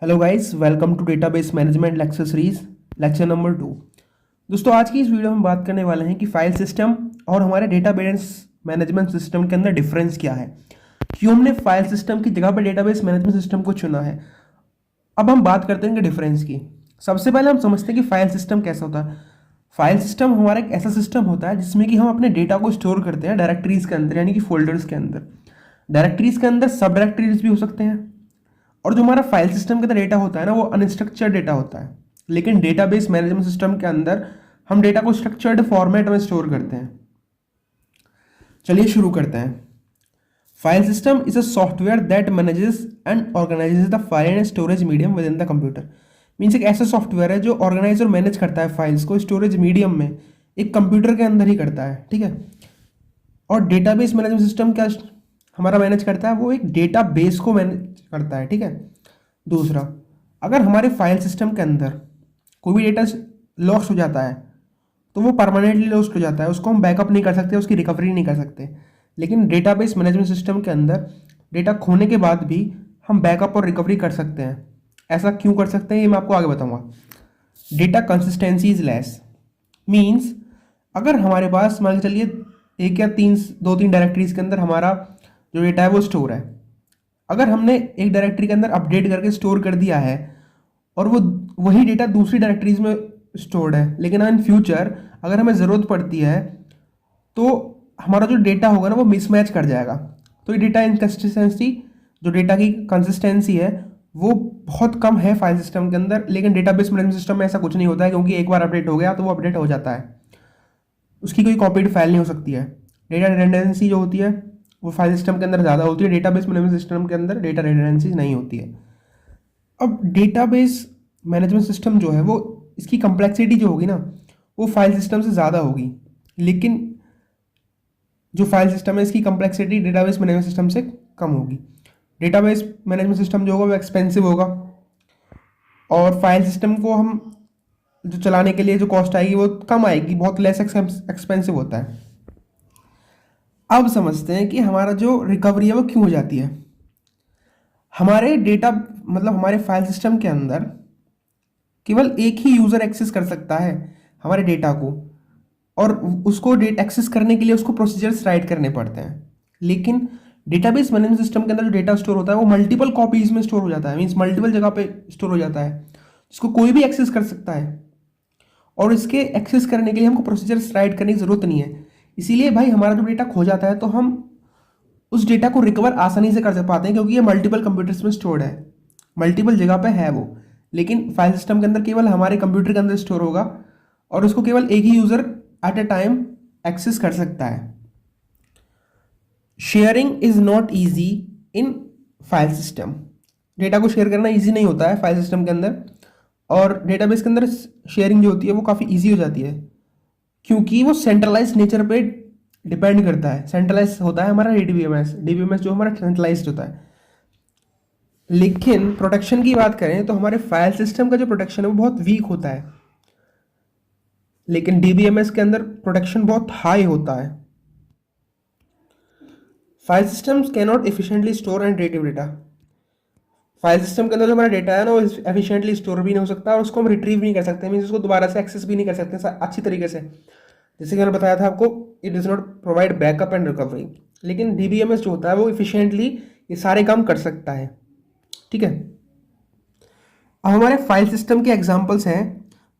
Hello guys, welcome to database management lecture series lecture number 2। दोस्तों, आज की इस वीडियो में बात करने वाले हैं कि फाइल सिस्टम और हमारे डेटाबेस मैनेजमेंट सिस्टम के अंदर डिफरेंस क्या है, क्यों हमने फाइल सिस्टम की जगह पर डेटाबेस मैनेजमेंट सिस्टम को चुना है। अब हम बात करते हैं कि डिफरेंस की। सबसे पहले हम समझते हैं कि फाइल सिस्टम कैसा होता है। फाइल सिस्टम हमारा एक ऐसा सिस्टम होता है जिसमें कि हम अपने डेटा को स्टोर करते हैं डायरेक्टरीज के अंदर, यानी कि फोल्डर्स के अंदर। डायरेक्टरीज के अंदर सब डायरेक्टरीज भी हो सकते हैं, और जो हमारा फाइल सिस्टम के अंदर डेटा होता है ना, वो अनस्ट्रक्चर्ड डेटा होता है। लेकिन डेटाबेस मैनेजमेंट सिस्टम के अंदर हम डेटा को स्ट्रक्चर्ड फॉर्मेट में स्टोर करते हैं। चलिए शुरू करते हैं। File system is a software that manages and organises the file and storage medium with in the computer. Means एक ऐसा सॉफ्टवेयर है जो ऑर्गेनाइज और मैनेज करता है फाइल्स को स्टोरेज मीडियम में, एक कंप्यूटर के अंदर ही करता है। ठीक है। और डेटाबेस मैनेजमेंट सिस्टम क्या हमारा मैनेज करता है, वो एक डेटा बेस को मैनेज करता है। ठीक है। दूसरा, अगर हमारे फाइल सिस्टम के अंदर कोई भी डेटा लॉस्ट हो जाता है तो वो परमानेंटली लॉस्ट हो जाता है, उसको हम बैकअप नहीं कर सकते, उसकी रिकवरी नहीं कर सकते। लेकिन डेटाबेस मैनेजमेंट सिस्टम के अंदर डेटा खोने के बाद भी हम बैकअप और रिकवरी कर सकते हैं। ऐसा क्यों कर सकते हैं ये मैं आपको आगे बताऊंगा। Data consistency is less, means अगर हमारे पास मान के चलिए एक या दो तीन डायरेक्टरीज के अंदर हमारा जो डेटा है वो स्टोर है। अगर हमने एक डायरेक्टरी के अंदर अपडेट करके स्टोर कर दिया है और वो वही डेटा दूसरी डायरेक्टरीज में स्टोर्ड है, लेकिन इन फ्यूचर अगर हमें ज़रूरत पड़ती है तो हमारा जो डेटा होगा ना वो मिसमैच कर जाएगा। तो ये डेटा इनकन्सिस्टेंसी, जो डेटा की कंसिस्टेंसी है वो बहुत कम है फाइल सिस्टम के अंदर। लेकिन डेटाबेस मैनेजमेंट सिस्टम में ऐसा कुछ नहीं होता है, क्योंकि एक बार अपडेट हो गया तो वो अपडेट हो जाता है, उसकी कोई कॉपीड फाइल नहीं हो सकती है। डेटा रिडंडेंसी जो होती है वो फाइल सिस्टम के अंदर ज़्यादा होती है, डेटाबेस मैनेजमेंट सिस्टम के अंदर डेटा रिडंडेंसी नहीं होती है। अब डेटाबेस मैनेजमेंट सिस्टम जो है वो इसकी कम्प्लेक्सिटी जो होगी ना वो फाइल सिस्टम से ज़्यादा होगी, लेकिन जो फाइल सिस्टम है इसकी कम्प्लेक्सिटी डेटाबेस मैनेजमेंट सिस्टम से कम होगी। डेटाबेस मैनेजमेंट सिस्टम जो होगा वो एक्सपेंसिव होगा, और फाइल सिस्टम को हम जो चलाने के लिए जो कॉस्ट आएगी वो कम आएगी, बहुत लेस एक्सपेंसिव होता है। अब समझते हैं कि हमारा जो रिकवरी है वो क्यों हो जाती है। हमारे डेटा मतलब हमारे फाइल सिस्टम के अंदर केवल एक ही यूज़र एक्सेस कर सकता है हमारे डेटा को, और उसको डेटा एक्सेस करने के लिए उसको प्रोसीजर्स राइट करने पड़ते हैं। लेकिन डेटाबेस मैनेजमेंट सिस्टम के अंदर जो डेटा स्टोर होता है वो मल्टीपल कॉपीज में स्टोर हो जाता है, मीन्स मल्टीपल जगह पे स्टोर हो जाता है, जिसको कोई भी एक्सेस कर सकता है। और इसके एक्सेस करने के लिए हमको प्रोसीजर्स राइट करने की ज़रूरत नहीं है। इसीलिए भाई हमारा जो डेटा खो जाता है तो हम उस डेटा को रिकवर आसानी से कर पाते हैं, क्योंकि ये मल्टीपल कंप्यूटर्स में स्टोर्ड है, मल्टीपल जगह पे है वो। लेकिन फाइल सिस्टम के अंदर केवल हमारे कंप्यूटर के अंदर स्टोर होगा, और उसको केवल एक ही user at a time access कर सकता है। Sharing is not easy in file system. Data को शेयर करना ईजी नहीं होता है फाइल सिस्टम के अंदर, और डेटाबेस के अंदर शेयरिंग जो होती है वो काफ़ी ईजी हो जाती है, क्योंकि वो सेंट्रलाइज नेचर पे डिपेंड करता है। सेंट्रलाइज होता है हमारा डीबीएमएस जो हमारा सेंट्रलाइज्ड होता है। लेकिन प्रोटेक्शन की बात करें तो हमारे फाइल सिस्टम का जो प्रोटेक्शन है वो बहुत वीक होता है, लेकिन डीबीएमएस के अंदर प्रोटेक्शन बहुत हाई होता है। File systems can not efficiently store and retrieve data. File system के अंदर जो हमारा डेटा है ना वो एफिशिएंटली स्टोर भी नहीं हो सकता, और उसको हम रिट्रीव नहीं कर सकते, मीन्स उसको दोबारा से एक्सेस भी नहीं कर सकते अच्छी तरीके से। जैसे कि मैंने बताया था आपको, it does not provide backup and recovery. लेकिन डीबीएमएस जो होता है वो इफिशिएंटली ये सारे काम कर सकता है। ठीक है। अब हमारे फाइल सिस्टम के एग्जांपल्स हैं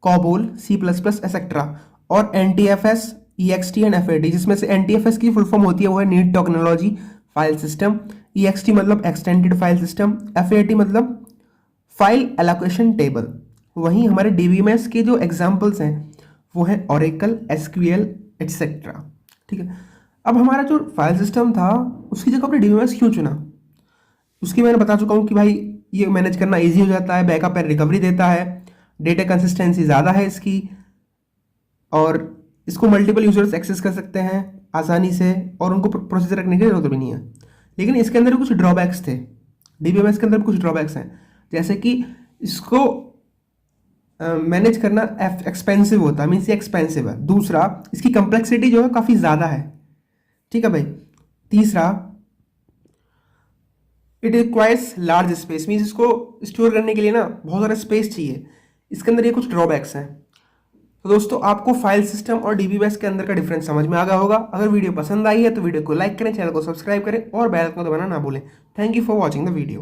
कॉबोल, C++, एक्सेट्रा, और NTFS, EXT एंड FAT, जिसमें से NTFS की फुल फॉर्म होती है वो है need technology file system, EXT मतलब एक्सटेंडेड फाइल सिस्टम, FAT मतलब फाइल एलोकेशन टेबल। वहीं हमारे डीबीएमएस के जो एग्जांपल्स हैं वो है ओरेकल, SQL, एटसेट्रा। ठीक है। अब हमारा जो फाइल सिस्टम था उसकी जगह अपने डीबीएमएस क्यों चुना, उसकी मैंने बता चुका हूँ कि भाई ये मैनेज करना इजी हो जाता है, बैकअप एंड रिकवरी देता है, डेटा कंसिस्टेंसी ज़्यादा है इसकी, और इसको मल्टीपल यूजर्स एक्सेस कर सकते हैं आसानी से, और उनको प्रोसीजर रखने की जरूरत भी नहीं है। लेकिन इसके अंदर कुछ ड्रॉबैक्स थे, डीबीएमएस के अंदर कुछ ड्रॉबैक्स हैं, जैसे कि इसको मैनेज करना एक्सपेंसिव होता है, मीन्स ये एक्सपेंसिव है। दूसरा, इसकी कम्प्लेक्सिटी जो है काफ़ी ज़्यादा है। ठीक है भाई। तीसरा, it requires large space, means इसको स्टोर करने के लिए ना बहुत सारा स्पेस चाहिए। इसके अंदर ये कुछ ड्रॉबैक्स हैं। तो दोस्तों आपको फाइल सिस्टम और डीबीबीएस के अंदर का डिफरेंस समझ में आ गया होगा। अगर वीडियो पसंद आई है तो वीडियो को लाइक करें, चैनल को सब्सक्राइब करें और बेल आइकन को दबाना ना भूलें। Thank you for watching the video.